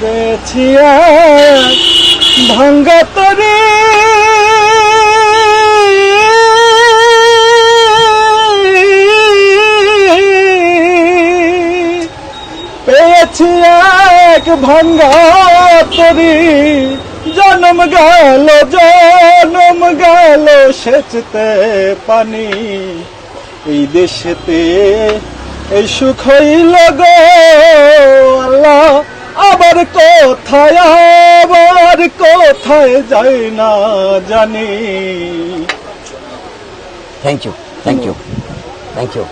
পেয়েছি ভাঙ্গা তরে পেয়েছি এক ভাঙ্গা তরি জনম গেল সেচতে পানি এই দেশেতে এই সুখ হইল গো আল্লাহ আবার কোথায় যাই না জানি। থ্যাংক ইউ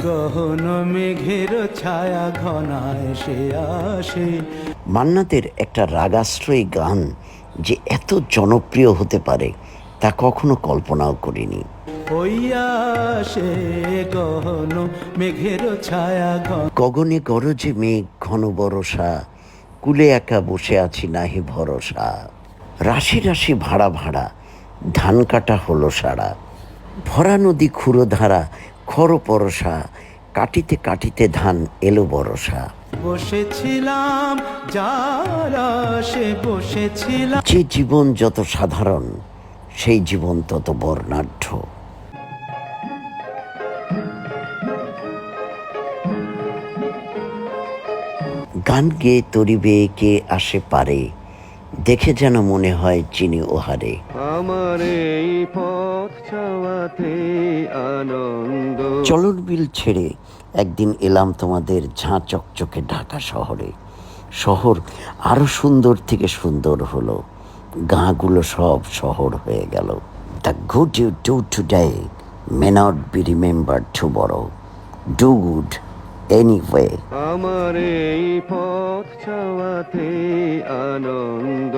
গহন মেঘের ছায়া ঘনায় সে আসে। মান্নাতের একটা রাগাশ্রয়ী গান যে এত জনপ্রিয় হতে পারে তা কখনো কল্পনাও করিনি। হইয়া আসে গহন মেঘের ছায়া গগনে গরজে মেঘ ঘন বরষা, কুলে একা বসে আছি নাহি ভরসা। রাশি রাশি ভাড়া ভাড়া ধান কাটা হলো সারা, ভরা নদী ক্ষুরধারা খর পরশা, কাটিতে কাটিতে ধান এলো বরষা। বসেছিলাম যারা সে বসেছিলাম। যে জীবন যত সাধারণ সেই জীবন তত বর্ণাঢ্য। গান গেয়ে তরিবে কে আসে পারে, দেখে যেন মনে হয় চিনি ওহারে। আমার এই পথ চাওয়াতে আনন্দ। চলন বিল ছেড়ে একদিন এলাম তোমাদের ঝাঁ চকচকে ঢাকা শহরে। শহর আরো সুন্দর থেকে সুন্দর হলো, গাঁগুলো সব শহর হয়ে গেল। The good you do today may not be remembered tomorrow, do good anyway. আমার এই পথ চাওয়াতে আনন্দ।